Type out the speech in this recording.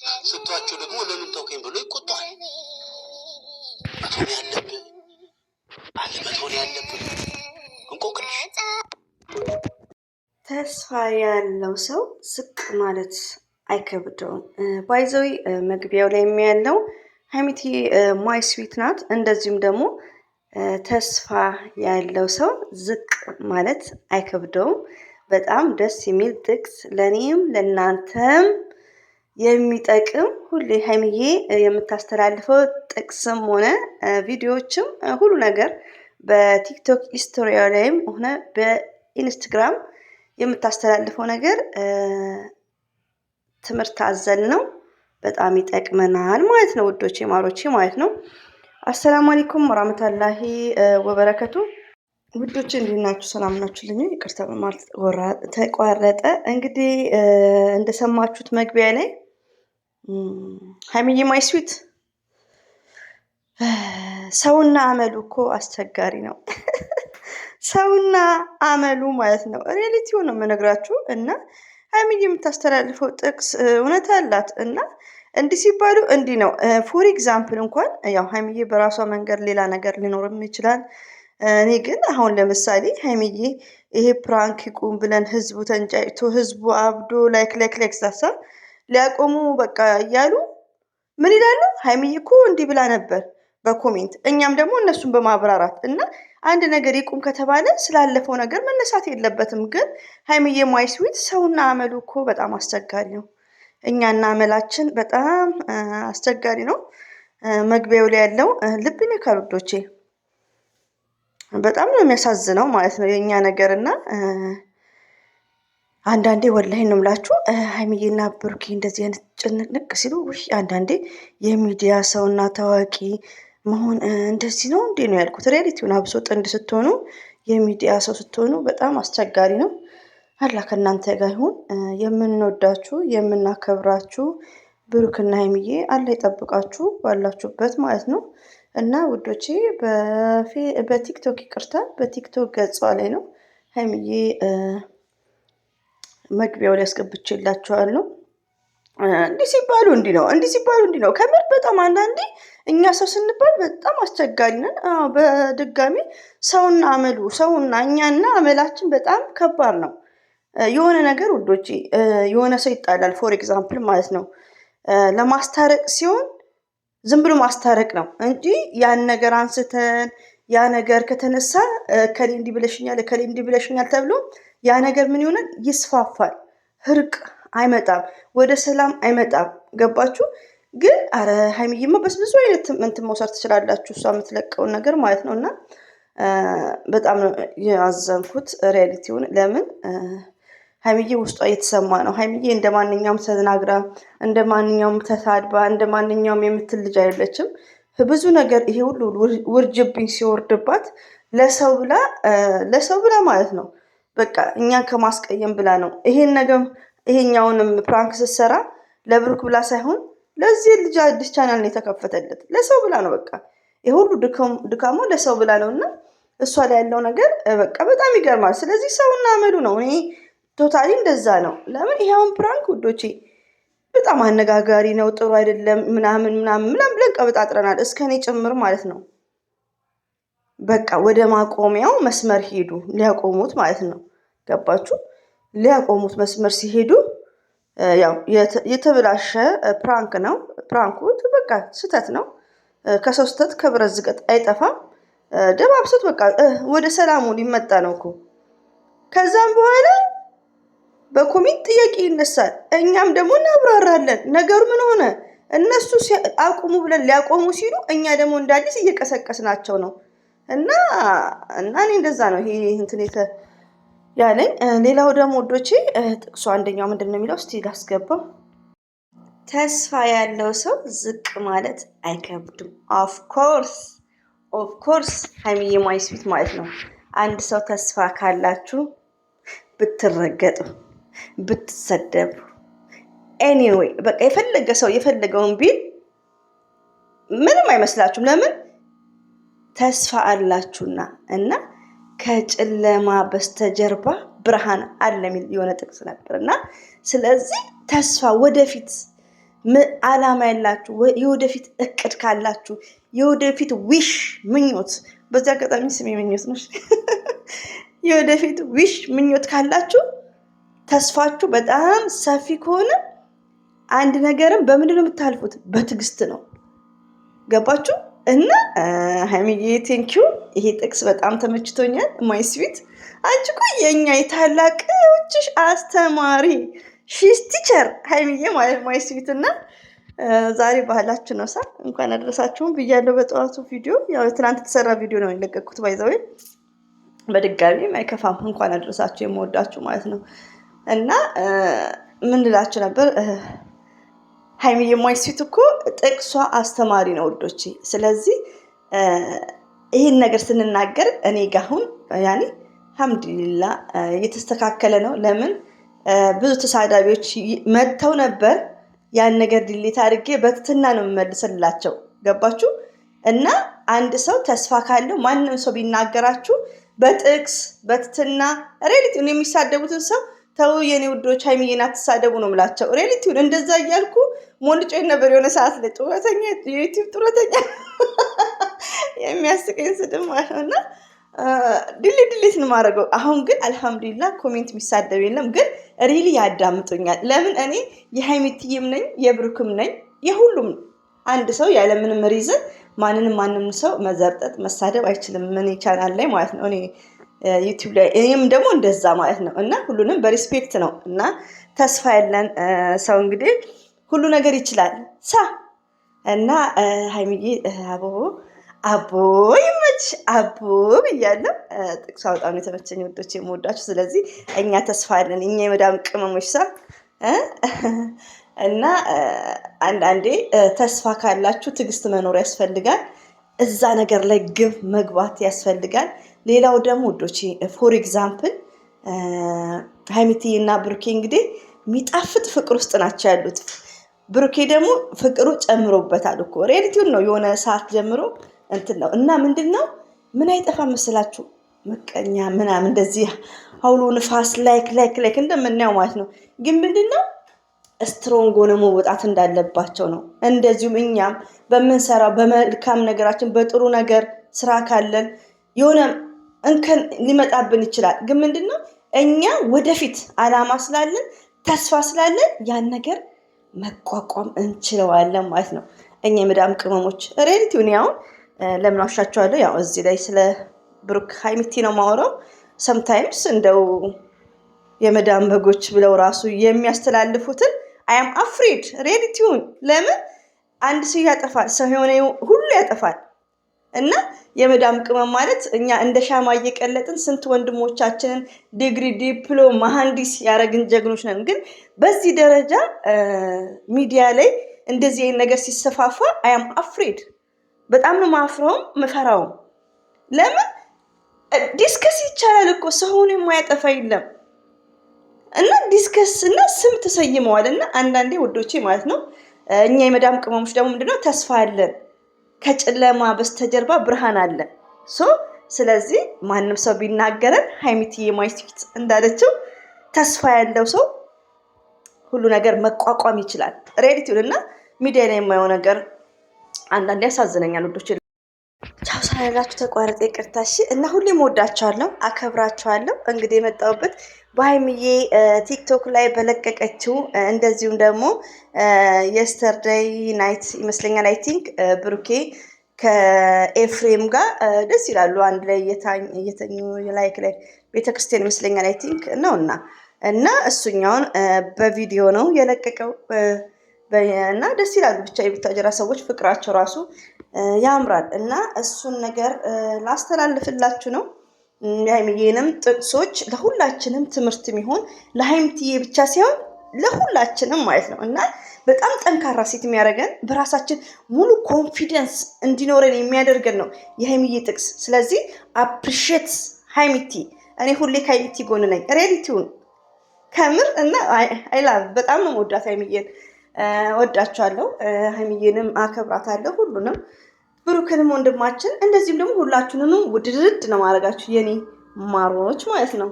ስትዋቸው ደግሞ ለምን ተውከኝ ብሎ ይቆጣል። መቶን ያለብህ አለመቶን ያለብህ እንቆቅልሽ። ተስፋ ያለው ሰው ዝቅ ማለት አይከብደውም። ባይዘዊ መግቢያው ላይ የሚያለው ሀይሚቲ ማይ ስዊት ናት። እንደዚሁም ደግሞ ተስፋ ያለው ሰው ዝቅ ማለት አይከብደውም። በጣም ደስ የሚል ጥቅስ ለእኔም ለእናንተም የሚጠቅም ሁሌ ሀይሚዬ የምታስተላልፈው ጥቅስም ሆነ ቪዲዮዎችም ሁሉ ነገር በቲክቶክ ስቶሪያ ላይም ሆነ በኢንስታግራም የምታስተላልፈው ነገር ትምህርት አዘል ነው። በጣም ይጠቅመናል ማለት ነው ውዶቼ ማሮቼ ማለት ነው። አሰላሙ አለይኩም ወራህመቱላሂ ወበረከቱ። ውዶቼ እንዴት ናችሁ? ሰላም ናችሁልኝ? ይቅርታ በማለት ተቋረጠ። እንግዲህ እንደሰማችሁት መግቢያ ላይ ሀይሚዬ ማይ ስዊት ሰውና አመሉ እኮ አስቸጋሪ ነው። ሰውና አመሉ ማለት ነው። ሪያሊቲው ነው የምነግራችሁ። እና ሀይሚዬ የምታስተላልፈው ጥቅስ እውነት አላት። እና እንዲህ ሲባሉ እንዲህ ነው። ፎር ኤግዛምፕል እንኳን ያው ሀይሚዬ በራሷ መንገድ ሌላ ነገር ሊኖርም ይችላል። እኔ ግን አሁን ለምሳሌ ሀይሚዬ ይሄ ፕራንክ ይቁም ብለን ህዝቡ ተንጫጭቶ ህዝቡ አብዶ ላይክ ሳሳ ሊያቆሙ በቃ እያሉ ምን ይላሉ? ሀይሚዬ እኮ እንዲህ ብላ ነበር በኮሜንት እኛም ደግሞ እነሱን በማብራራት እና አንድ ነገር ይቁም ከተባለ ስላለፈው ነገር መነሳት የለበትም። ግን ሀይሚዬ ማይ ስዊት ሰውና አመሉ እኮ በጣም አስቸጋሪ ነው። እኛና አመላችን በጣም አስቸጋሪ ነው። መግቢያው ላይ ያለው ልብ ይነካል ውዶቼ። በጣም ነው የሚያሳዝነው ማለት ነው የእኛ ነገር። እና አንዳንዴ ወላሂ ነው የምላችሁ ሀይሚዬና ብሩኬ እንደዚህ አይነት ጭንቅንቅ ሲሉ አንዳንዴ የሚዲያ ሰውና ታዋቂ መሆን እንደዚህ ነው እንዴ ነው ያልኩት። ሪያሊቲውን አብሶ ጥንድ ስትሆኑ የሚዲያ ሰው ስትሆኑ በጣም አስቸጋሪ ነው። አላህ ከእናንተ ጋር ይሁን። የምንወዳችሁ የምናከብራችሁ ብሩክና ሀይሚዬ አላህ ይጠብቃችሁ ባላችሁበት ማለት ነው። እና ውዶቼ በቲክቶክ ይቅርታ በቲክቶክ ገጿ ላይ ነው ሀይሚዬ መግቢያው ላይ አስገብቼላችኋለሁ። እንዲህ ሲባሉ እንዲህ ነው፣ እንዲህ ሲባሉ እንዲህ ነው። ከምር በጣም አንዳንዴ እኛ ሰው ስንባል በጣም አስቸጋሪ ነን። በድጋሚ ሰውና አመሉ ሰውና እኛና አመላችን በጣም ከባድ ነው። የሆነ ነገር ውዶቼ የሆነ ሰው ይጣላል ፎር ኤግዛምፕል ማለት ነው። ለማስታረቅ ሲሆን ዝም ብሎ ማስታረቅ ነው እንጂ ያን ነገር አንስተን ያ ነገር ከተነሳ ከሌ እንዲህ ብለሽኛል ከሌ እንዲህ ብለሽኛል ተብሎ ያ ነገር ምን ይሆናል? ይስፋፋል። እርቅ አይመጣም፣ ወደ ሰላም አይመጣም። ገባችሁ? ግን አረ ሀይሚዬማ ብዙ አይነት እንትን መውሰድ ትችላላችሁ፣ እሷ የምትለቀውን ነገር ማለት ነው። እና በጣም ያዘንኩት ሪያሊቲውን። ለምን ሀይሚዬ ውስጧ እየተሰማ ነው። ሀይሚዬ እንደ ማንኛውም ተናግራ እንደ ማንኛውም ተሳድባ እንደ ማንኛውም የምትል ልጅ አይደለችም። ብዙ ነገር ይሄ ሁሉ ውርጅብኝ ሲወርድባት ለሰው ብላ ማለት ነው። በቃ እኛን ከማስቀየም ብላ ነው ይሄን ነገር ይሄኛውንም ፕራንክ ስትሰራ ለብሩክ ብላ ሳይሆን ለዚህ ልጅ አዲስ ቻናል ነው የተከፈተለት ለሰው ብላ ነው። በቃ ይሄ ሁሉ ድካሙ ለሰው ብላ ነው። እና እሷ ላይ ያለው ነገር በቃ በጣም ይገርማል። ስለዚህ ሰውና አመሉ ነው። እኔ ቶታሊ እንደዛ ነው። ለምን ይሄውን ፕራንክ ውዶቼ በጣም አነጋጋሪ ነው፣ ጥሩ አይደለም ምናምን ብለን ቀበጣጥረናል፣ እስከኔ ጭምር ማለት ነው። በቃ ወደ ማቆሚያው መስመር ሄዱ፣ ሊያቆሙት ማለት ነው። ገባችሁ? ሊያቆሙት መስመር ሲሄዱ ያው የተበላሸ ፕራንክ ነው። ፕራንኩ በቃ ስህተት ነው። ከሰው ስህተት ከብረት ዝገት አይጠፋም። ደባብሰት በቃ ወደ ሰላሙ ሊመጣ ነው እኮ። ከዛም በኋላ በኮሜንት ጥያቄ ይነሳል። እኛም ደግሞ እናብራራለን። ነገሩ ምን ሆነ? እነሱ አቁሙ ብለን ሊያቆሙ ሲሉ እኛ ደግሞ እንደ አዲስ እየቀሰቀስናቸው ነው። እና እኔ እንደዛ ነው ይሄ እንትን ያለኝ። ሌላው ደግሞ ወዶቼ ጥቅሱ አንደኛው ምንድን ነው የሚለው? እስቲ ላስገባው። ተስፋ ያለው ሰው ዝቅ ማለት አይከብድም። ኦፍኮርስ ሀይሚዬ ማይ ስዊት ማለት ነው። አንድ ሰው ተስፋ ካላችሁ ብትረገጡ ብትሰደቡ ኤኒዌይ በቃ የፈለገ ሰው የፈለገውን ቢል ምንም አይመስላችሁም። ለምን? ተስፋ አላችሁና። እና ከጨለማ በስተጀርባ ብርሃን አለ የሚል የሆነ ጥቅስ ነበር። እና ስለዚህ ተስፋ ወደፊት አላማ ያላችሁ የወደፊት እቅድ ካላችሁ የወደፊት ዊሽ ምኞት፣ በዚህ አጋጣሚ ስሜ ምኞት ነው። የወደፊት ዊሽ ምኞት ካላችሁ ተስፋችሁ በጣም ሰፊ ከሆነ አንድ ነገርም በምንድን ነው የምታልፉት? በትዕግስት ነው። ገባችሁ? እና ሀይሚዬ ቴንኪው። ይሄ ጥቅስ በጣም ተመችቶኛል። ማይ ስዊት አንቺ እኮ የእኛ የታላቆችሽ አስተማሪ ሺስ ቲቸር ሀይሚዬ ማለት ማይ ስዊት። እና ዛሬ ባህላችሁ ነው ሳ እንኳን አደረሳችሁም ብያለሁ። በጠዋቱ ቪዲዮ ያው ትናንት የተሰራ ቪዲዮ ነው የለቀኩት። ባይዘወይ በድጋሚ አይከፋም። እንኳን አደረሳችሁ የምወዳችሁ ማለት ነው። እና ምን ልላችሁ ነበር? ሀይሚዬ ማይ ስዊት እኮ ጥቅሷ አስተማሪ ነው ውዶቼ። ስለዚህ ይህን ነገር ስንናገር እኔ ጋ አሁን ያኔ አልሐምዱሊላ እየተስተካከለ ነው። ለምን ብዙ ተሳዳቢዎች መጥተው ነበር። ያን ነገር ዲሌት አድርጌ በትትና ነው የምመልስላቸው። ገባችሁ? እና አንድ ሰው ተስፋ ካለው ማንም ሰው ቢናገራችሁ በጥቅስ በትትና ሬሊቲውን የሚሳደቡትን ሰው ተው የኔ ውዶች ሀይሚዬን አትሳደቡ ነው የምላቸው። ሬሊቲውን እንደዛ እያልኩ ሞልጮኝ ነበር የሆነ ሰዓት ላይ ጡረተኛ የዩቲዩብ ጡረተኛ የሚያስቀኝ ስድብ ማለት ነው። እና ድሌት ነው የማደርገው። አሁን ግን አልሐምዱሊላ ኮሜንት የሚሳደብ የለም። ግን ሪሊ ያዳምጡኛል። ለምን እኔ የሀይሚትዬም ነኝ የብሩክም ነኝ የሁሉም። አንድ ሰው ያለምንም ሪዝን ማንም ሰው መዘርጠጥ መሳደብ አይችልም። ምን ቻናል ላይ ማለት ነው እኔ ዩቲዩብ ላይ እኔም ደግሞ እንደዛ ማለት ነው። እና ሁሉንም በሪስፔክት ነው። እና ተስፋ ያለን ሰው እንግዲህ ሁሉ ነገር ይችላል ሳ እና ሀይሚዬ አቦ ይመች አቦ ብያለሁ። ጥቅሷ በጣም የተመቸኝ ወዶች የምወዳችሁ። ስለዚህ እኛ ተስፋ ያለን እኛ የመዳም ቅመሞች ሳ እና አንዳንዴ ተስፋ ካላችሁ ትዕግስት መኖር ያስፈልጋል። እዛ ነገር ላይ ግብ መግባት ያስፈልጋል። ሌላው ደግሞ ውዶቼ ፎር ኤግዛምፕል ሀይሚትዬ እና ብሩኬ እንግዲህ የሚጣፍጥ ፍቅር ውስጥ ናቸው ያሉት። ብሩኬ ደግሞ ፍቅሩ ጨምሮበታል እኮ ሬዲቲውን ነው የሆነ ሰዓት ጀምሮ እንትን ነው። እና ምንድን ነው ምን አይጠፋ መስላችሁ? ምቀኛ ምናምን እንደዚህ አውሎ ንፋስ ላይክ እንደምናየው ማለት ነው። ግን ምንድን ነው ስትሮንግ ሆነ መወጣት እንዳለባቸው ነው። እንደዚሁም እኛም በምንሰራው በመልካም ነገራችን በጥሩ ነገር ስራ ካለን የሆነ እንከን ሊመጣብን ይችላል። ግን ምንድን ነው እኛ ወደፊት አላማ ስላለን ተስፋ ስላለን ያን ነገር መቋቋም እንችለዋለን ማለት ነው። እኛ የመዳም ቅመሞች ሬዲቲውን ያውን ለምን ዋሻቸዋለሁ? ያው እዚህ ላይ ስለ ብሩክ ሀይሚቲ ነው ማወራው። ሰምታይምስ እንደው የመዳም በጎች ብለው ራሱ የሚያስተላልፉትን አያም አፍሬድ ሬዲቲውን። ለምን አንድ ሰው ያጠፋል፣ ሰው የሆነ ሁሉ ያጠፋል። እና የመዳም ቅመም ማለት እኛ እንደ ሻማ እየቀለጥን ስንት ወንድሞቻችንን ዲግሪ ዲፕሎም መሐንዲስ ያደረግን ጀግኖች ነን። ግን በዚህ ደረጃ ሚዲያ ላይ እንደዚህ አይነት ነገር ሲሰፋፋ አያም አፍሬድ በጣም ነው ማፍረውም ምፈራውም። ለምን ዲስከስ ይቻላል እኮ ሰውን የማያጠፋ የለም። እና ዲስከስ እና ስም ተሰይመዋል። እና አንዳንዴ ውዶቼ ማለት ነው እኛ የመዳም ቅመሞች ደግሞ ምንድነው ተስፋ አለን፣ ከጨለማ በስተጀርባ ብርሃን አለ። ስለዚህ ማንም ሰው ቢናገረን ሀይሚትዬ ማይ ስዊት እንዳለችው ተስፋ ያለው ሰው ሁሉ ነገር መቋቋም ይችላል። ሬዲቲውን እና ሚዲያ ላይ የማየው ነገር አንዳንዴ ያሳዝነኛል ውዶቼ። ቻው ሳላላችሁ ተቋረጠ፣ ይቅርታ እሺ። እና ሁሌም ወዳችኋለሁ፣ አከብራችኋለሁ። እንግዲህ የመጣሁበት በሀይሚዬ ቲክቶክ ላይ በለቀቀችው እንደዚሁም ደግሞ የስተርዴይ ናይት ይመስለኛል አይ ቲንክ ብሩኬ ከኤፍሬም ጋር ደስ ይላሉ አንድ ላይ እየተኙ ላይክ ላይ ቤተክርስቲያን ይመስለኛል አይ ቲንክ ነው። እና እሱኛውን በቪዲዮ ነው የለቀቀው እና ደስ ይላሉ። ብቻ የቡታጀራ ሰዎች ፍቅራቸው ራሱ ያምራል። እና እሱን ነገር ላስተላልፍላችሁ ነው። የሀይሚዬንም ጥቅሶች ለሁላችንም ትምህርት የሚሆን ለሀይሚትዬ ብቻ ሳይሆን ለሁላችንም ማለት ነው። እና በጣም ጠንካራ ሴት የሚያደርገን በራሳችን ሙሉ ኮንፊደንስ እንዲኖረን የሚያደርገን ነው የሀይሚዬ ጥቅስ። ስለዚህ አፕሪሼት ሀይሚቲ። እኔ ሁሌ ከሀይሚቲ ጎን ነኝ። ሬዲቲውን ከምር እና አይላቭ በጣም ነው መወዳት ሀይሚዬን። ወዳችኋለሁ። ሀይሚዬንም አከብራታለሁ። ሁሉንም ብሩክንም ወንድማችን እንደዚህም ደግሞ ሁላችሁንም ውድድድ ነው ማድረጋችሁ የኔ ማሮች ማለት ነው።